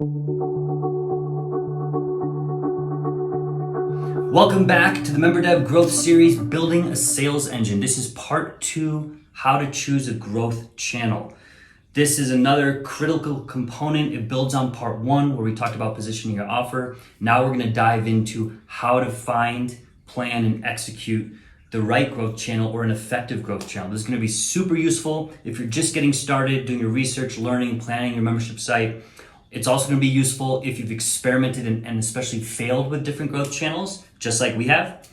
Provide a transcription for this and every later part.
Welcome back to the MemberDev Growth Series, Building a Sales Engine. This is part 2, how to choose a growth channel. This is another critical component. It builds on part 1 where we talked about positioning your offer. Now we're going to dive into how to find, plan, and execute the right growth channel or an effective growth channel. This is going to be super useful if you're just getting started, doing your research, learning, planning your membership site. It's also going to be useful if you've experimented and especially failed with different growth channels, just like we have.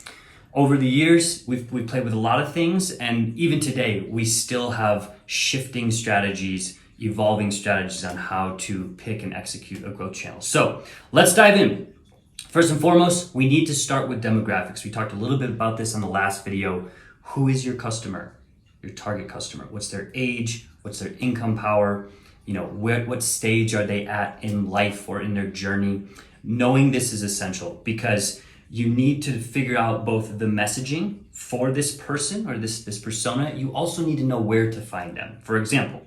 Over the years, we've played with a lot of things, and even today, we still have shifting strategies, evolving strategies on how to pick and execute a growth channel. So let's dive in. First and foremost, we need to start with demographics. We talked a little bit about this on the last video. Who is your customer, your target customer? What's their age? What's their income power? What stage are they at in life or in their journey? Knowing this is essential because you need to figure out both the messaging for this person or this persona. You also need to know where to find them. For example,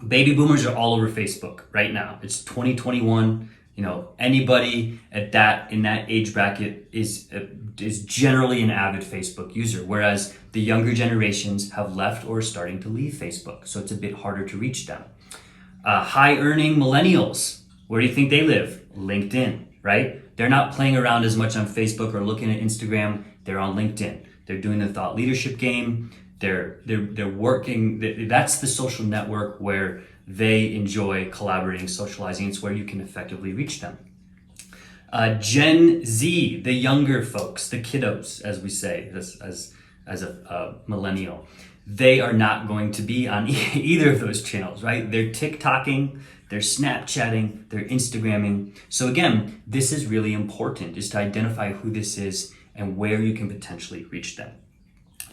baby boomers are all over Facebook right now. It's 2021. Anybody in that age bracket is generally an avid Facebook user, whereas the younger generations have left or are starting to leave Facebook. So it's a bit harder to reach them. High earning millennials, where do you think they live? LinkedIn, right? They're not playing around as much on Facebook or looking at Instagram. They're on LinkedIn. They're doing the thought leadership game. They're working. That's the social network where they enjoy collaborating, socializing. It's where you can effectively reach them. Gen Z, the younger folks, the kiddos, as we say, as a millennial, they are not going to be on either of those channels, right? They're TikToking, they're Snapchatting, they're Instagramming. So again, this is really important, is to identify who this is and where you can potentially reach them.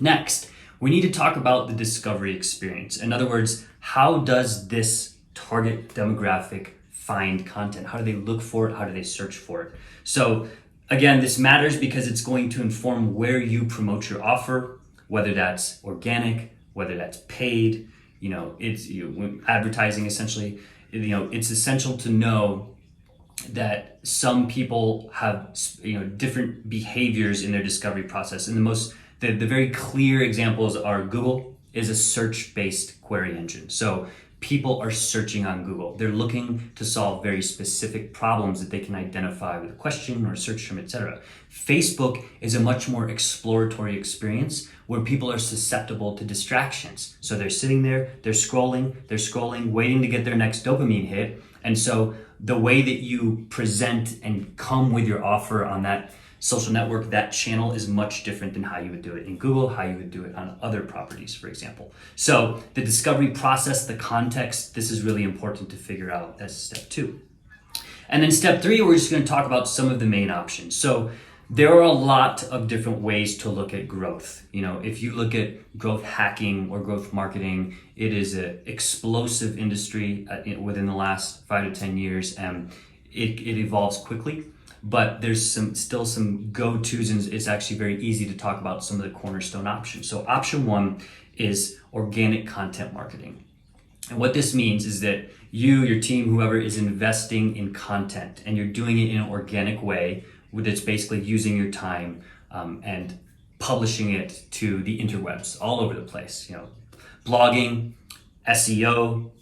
Next, we need to talk about the discovery experience. In other words, how does this target demographic find content? How do they look for it? How do they search for it? So again, this matters because it's going to inform where you promote your offer, whether that's organic, whether that's paid. Advertising essentially. It's essential to know that some people have different behaviors in their discovery process, and the very clear examples are Google is a search-based query engine. So people are searching on Google. They're looking to solve very specific problems that they can identify with a question or a search term, etc. Facebook is a much more exploratory experience where people are susceptible to distractions. So they're sitting there, they're scrolling, waiting to get their next dopamine hit. And so the way that you present and come with your offer on that social network, that channel, is much different than how you would do it in Google, how you would do it on other properties, for example. So the discovery process, the context, this is really important to figure out as step 2. And then step 3, we're just going to talk about some of the main options. So there are a lot of different ways to look at growth. If you look at growth hacking or growth marketing, it is an explosive industry within the last 5 to 10 years, and it evolves quickly. But there's still some go-tos, and it's actually very easy to talk about some of the cornerstone options. So option 1 is organic content marketing. And what this means is that you, your team, whoever is investing in content, and you're doing it in an organic way, that's basically using your time and publishing it to the interwebs all over the place. Blogging, SEO,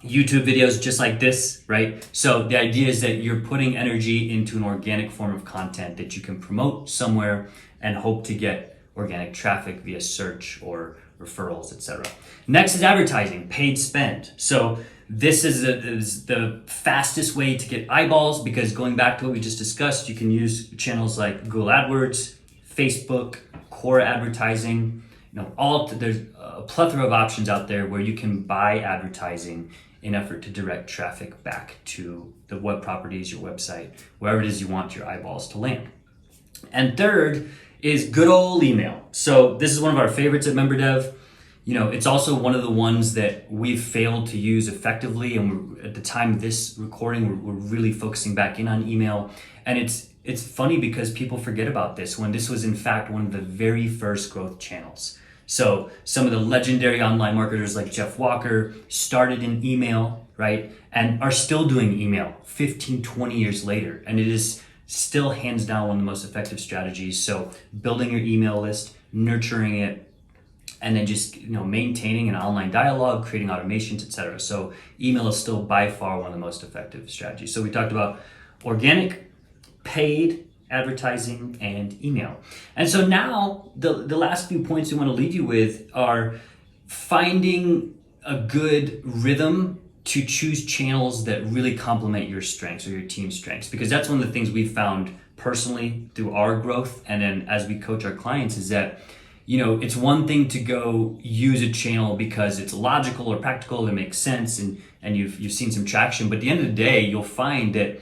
YouTube videos just like this, right? So the idea is that you're putting energy into an organic form of content that you can promote somewhere and hope to get organic traffic via search or referrals, etc. Next is advertising, paid spend. So this is the fastest way to get eyeballs, because going back to what we just discussed, you can use channels like Google AdWords, Facebook, core advertising. There's a plethora of options out there where you can buy advertising in effort to direct traffic back to the web properties, your website, wherever it is you want your eyeballs to land. And third is good old email. So this is one of our favorites at MemberDev. It's also one of the ones that we've failed to use effectively, and at the time of this recording, we're really focusing back in on email. And it's funny because people forget about this, when this was in fact one of the very first growth channels. So some of the legendary online marketers like Jeff Walker started in email, right? And are still doing email 15, 20 years later. And it is still hands down one of the most effective strategies. So building your email list, nurturing it, and then just maintaining an online dialogue, creating automations, etc. So email is still by far one of the most effective strategies. So we talked about organic, paid advertising, and email. And so now the last few points we want to leave you with are finding a good rhythm to choose channels that really complement your strengths or your team's strengths, because that's one of the things we've found personally through our growth, and then as we coach our clients, is that it's one thing to go use a channel because it's logical or practical, it makes sense, and you've seen some traction. But at the end of the day, you'll find that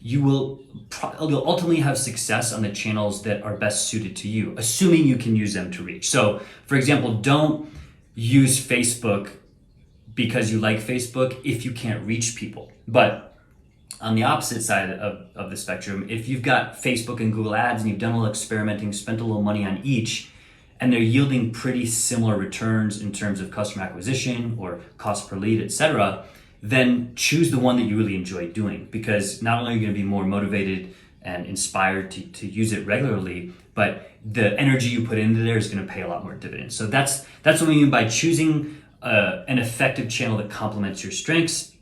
you'll ultimately have success on the channels that are best suited to you, assuming you can use them to reach. So, for example, don't use Facebook because you like Facebook if you can't reach people. But on the opposite side of the spectrum, if you've got Facebook and Google Ads and you've done a little experimenting, spent a little money on each, and they're yielding pretty similar returns in terms of customer acquisition or cost per lead, etc., then choose the one that you really enjoy doing, because not only are you going to be more motivated and inspired to use it regularly, but the energy you put into there is going to pay a lot more dividends. So that's what we mean by choosing an effective channel that complements your strengths.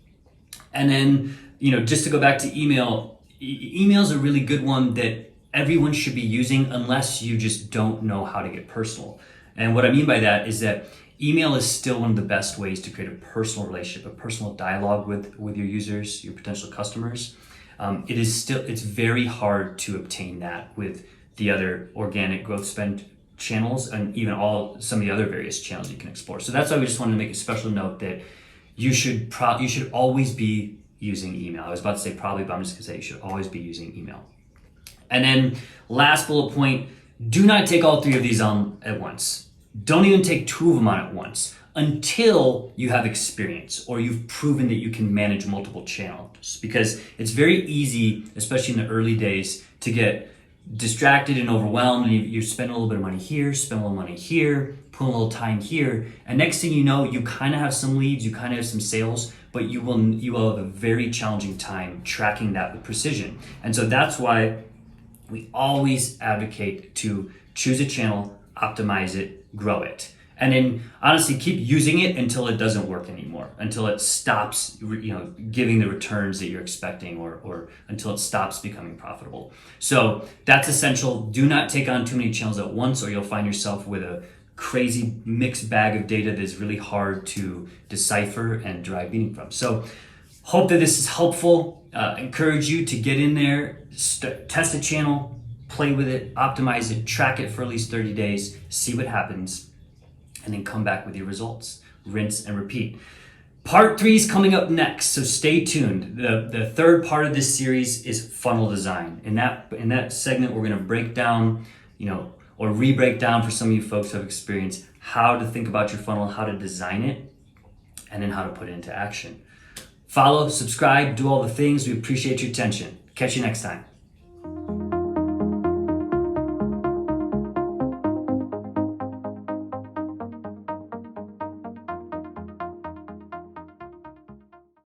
And then, just to go back to email, email is a really good one that everyone should be using unless you just don't know how to get personal. And what I mean by that is that email is still one of the best ways to create a personal relationship, a personal dialogue with your users, your potential customers. It's very hard to obtain that with the other organic growth spend channels, and even some of the other various channels you can explore. So that's why we just wanted to make a special note that you should always be using email. I was about to say probably, but I'm just gonna say you should always be using email. And then last bullet point, do not take all three of these on at once. Don't even take two of them on at once until you have experience or you've proven that you can manage multiple channels, because it's very easy, especially in the early days, to get distracted and overwhelmed, and you spend a little bit of money here, spend a little money here, put a little time here, and next thing you know, you kind of have some leads, you kind of have some sales, but you will have a very challenging time tracking that with precision. And so that's why we always advocate to choose a channel, optimize it, grow it, and then honestly keep using it until it doesn't work anymore, until it stops giving the returns that you're expecting, or until it stops becoming profitable. So that's essential. Do not take on too many channels at once, or you'll find yourself with a crazy mixed bag of data that is really hard to decipher and derive meaning from. So hope that this is helpful. Encourage you to get in there, test a channel, play with it, optimize it, track it for at least 30 days, see what happens, and then come back with your results. Rinse and repeat. Part 3 is coming up next, so stay tuned. The third part of this series is funnel design. In that segment, we're going to break down, or re-break down for some of you folks who have experience, how to think about your funnel, how to design it, and then how to put it into action. Follow, subscribe, do all the things. We appreciate your attention. Catch you next time.